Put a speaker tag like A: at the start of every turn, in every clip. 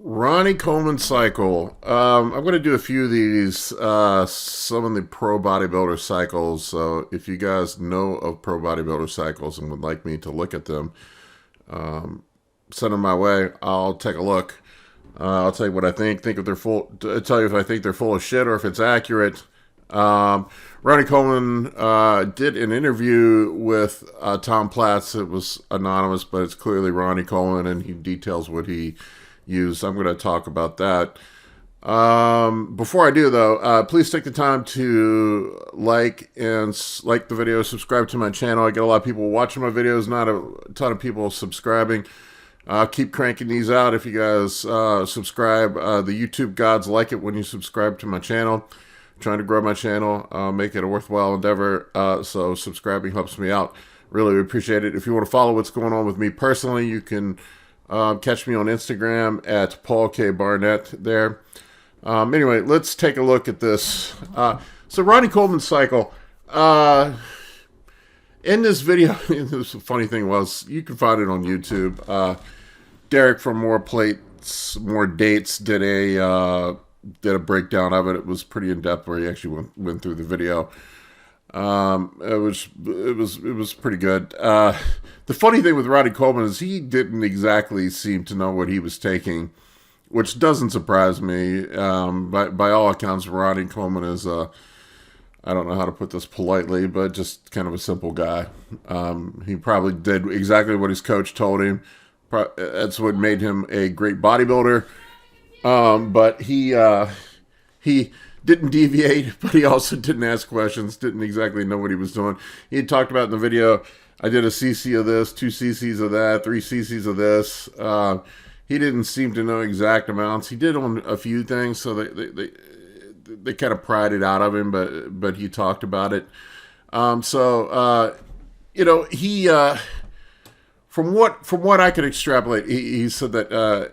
A: Ronnie Coleman cycle. I'm going to do a few of these, some of the pro bodybuilder cycles. So if you guys know of pro bodybuilder cycles and would like me to look at them, send them my way. I'll take a look. I'll tell you what I think. Think if they're full. Tell you if I think they're full of shit or if it's accurate. Um, Ronnie Coleman did an interview with Tom Platz. It was anonymous, but it's clearly Ronnie Coleman, and he details what he used. I'm going to talk about that. Before I do, though, please take the time to like the video, subscribe to my channel. I get a lot of people watching my videos, not a ton of people subscribing. Keep cranking these out. If you guys subscribe, the YouTube gods like it when you subscribe to my channel. I'm trying to grow my channel, make it a worthwhile endeavor. So subscribing helps me out. Really appreciate it. If you want to follow what's going on with me personally, you can catch me on Instagram at Paul K. Barnett there. Anyway, let's take a look at this. So Ronnie Coleman's cycle. In this video, the funny thing was, you can find it on YouTube. Derek from More Plates, More Dates did a breakdown of it. It was pretty in depth where he actually went through the video. It was pretty good. The funny thing with Ronnie Coleman is he didn't exactly seem to know what he was taking, which doesn't surprise me. By all accounts, Ronnie Coleman is I don't know how to put this politely, but just kind of a simple guy. He probably did exactly what his coach told him. That's what made him a great bodybuilder. But he didn't deviate, but he also didn't ask questions, didn't exactly know what he was doing. He had talked about in the video, I did a cc of this, 2 cc's of that, 3 cc's of this. He didn't seem to know exact amounts. He did on a few things, so they kind of pried it out of him, but he talked about it. He from what I could extrapolate, he said that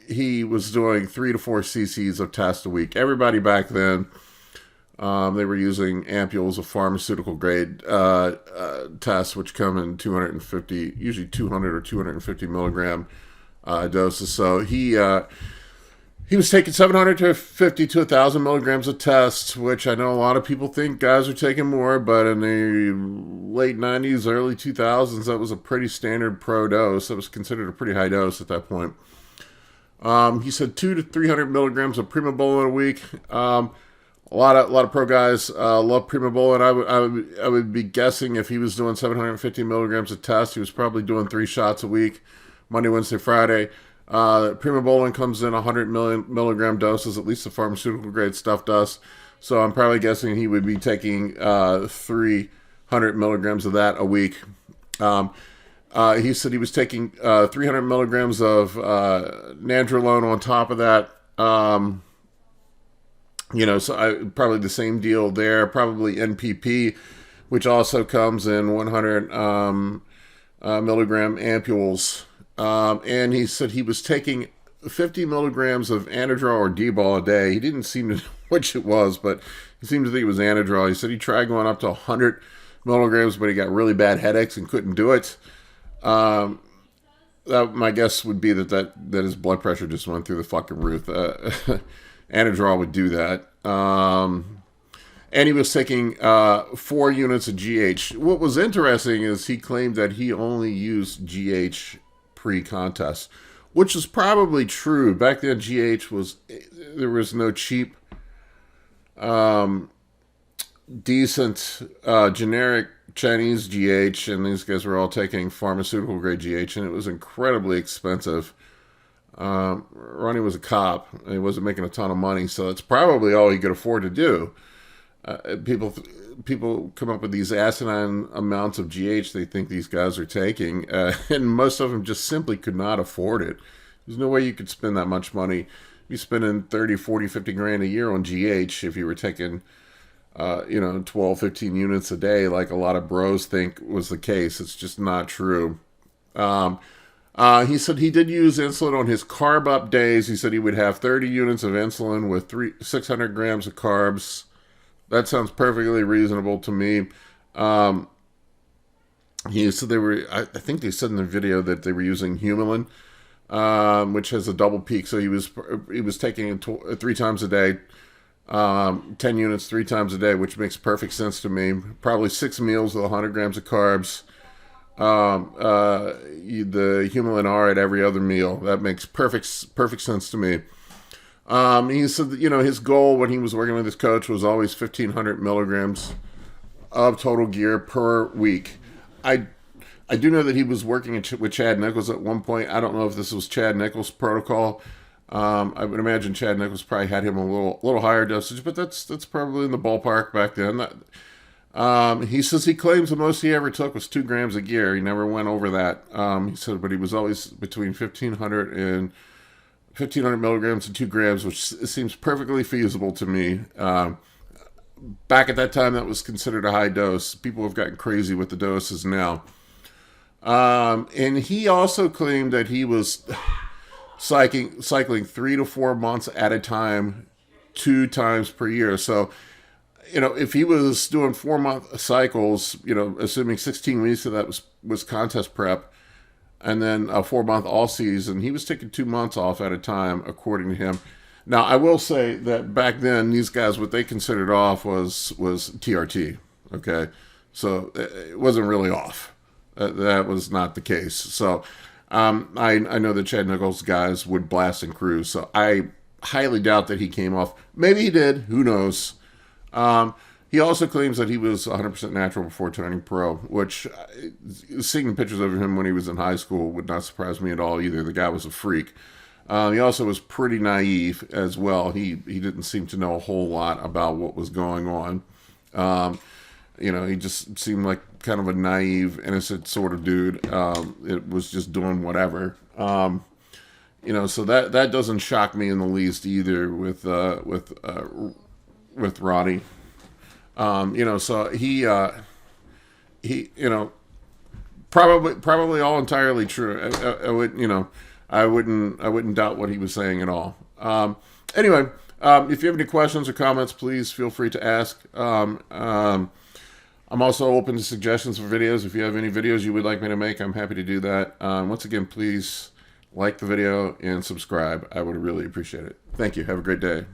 A: he was doing 3 to 4 cc's of tests a week. Everybody back then, they were using ampules of pharmaceutical grade tests, which come in 250, usually 200 or 250 milligram doses. So he was taking 750 to 1,000 milligrams of tests, which I know a lot of people think guys are taking more, but in the late 90s, early 2000s, that was a pretty standard pro dose. That was considered a pretty high dose at that point. He said 200 to 300 milligrams of Primobolan a week. A lot of pro guys love Primobolan. I would be guessing if he was doing 750 milligrams of test, he was probably doing 3 shots a week, Monday, Wednesday, Friday. Primobolan comes in 100 milligram doses, at least the pharmaceutical grade stuff does. So I'm probably guessing he would be taking 300 milligrams of that a week. He said he was taking 300 milligrams of nandrolone on top of that. So probably the same deal there. Probably NPP, which also comes in 100 milligram ampules. And he said he was taking 50 milligrams of Anadrol or D-ball a day. He didn't seem to know which it was, but he seemed to think it was Anadrol. He said he tried going up to 100 milligrams, but he got really bad headaches and couldn't do it. My guess would be that his blood pressure just went through the fucking roof. Anadrol would do that. And he was taking 4 units of GH. What was interesting is he claimed that he only used GH pre-contest, which is probably true. Back then, there was no cheap, decent, generic Chinese GH, and these guys were all taking pharmaceutical grade GH, and it was incredibly expensive. Ronnie was a cop, and he wasn't making a ton of money, so that's probably all he could afford to do. People come up with these asinine amounts of GH they think these guys are taking, and most of them just simply could not afford it. There's no way you could spend that much money. You're spending 30, 40, 50 grand a year on GH if you were taking 12, 15 units a day, like a lot of bros think was the case. It's just not true. He said he did use insulin on his carb up days. He said he would have 30 units of insulin with 600 grams of carbs. That sounds perfectly reasonable to me. He said I think they said in the video that they were using Humulin. which has a double peak. So he was taking it 3 times a day, 10 units 3 times a day, which makes perfect sense to me. Probably 6 meals with 100 grams of carbs. The Humulin R at every other meal. That makes perfect sense to me. He said that, his goal when he was working with his coach was always 1,500 milligrams of total gear per week. I do know that he was working with Chad Nichols at one point. I don't know if this was Chad Nichols' protocol. I would imagine Chad Nichols probably had him a little higher dosage, but that's probably in the ballpark back then. He says he claims the most he ever took was 2 grams of gear. He never went over that. He said, but he was always between 1,500 milligrams and 2 grams, which seems perfectly feasible to me. Back at that time, that was considered a high dose. People have gotten crazy with the doses now. And he also claimed that he was cycling 3 to 4 months at a time, 2 times per year. So, if he was doing 4-month cycles, assuming 16 weeks of that was contest prep, and then a 4-month all season, he was taking 2 months off at a time, according to him. Now, I will say that back then, these guys, what they considered off was TRT. Okay, so it wasn't really off. That was not the case. So I know that Chad Nichols guys would blast and cruise. So I highly doubt that he came off. Maybe he did. Who knows? He also claims that he was 100% natural before turning pro, which seeing the pictures of him when he was in high school would not surprise me at all either. The guy was a freak. He also was pretty naive as well. He didn't seem to know a whole lot about what was going on. He just seemed like kind of a naive, innocent sort of dude. It was just doing whatever. So that doesn't shock me in the least either with Ronnie. So he probably all entirely true. I wouldn't doubt what he was saying at all. Anyway, if you have any questions or comments, please feel free to ask. I'm also open to suggestions for videos. If you have any videos you would like me to make, I'm happy to do that. Once again, please like the video and subscribe. I would really appreciate it. Thank you. Have a great day.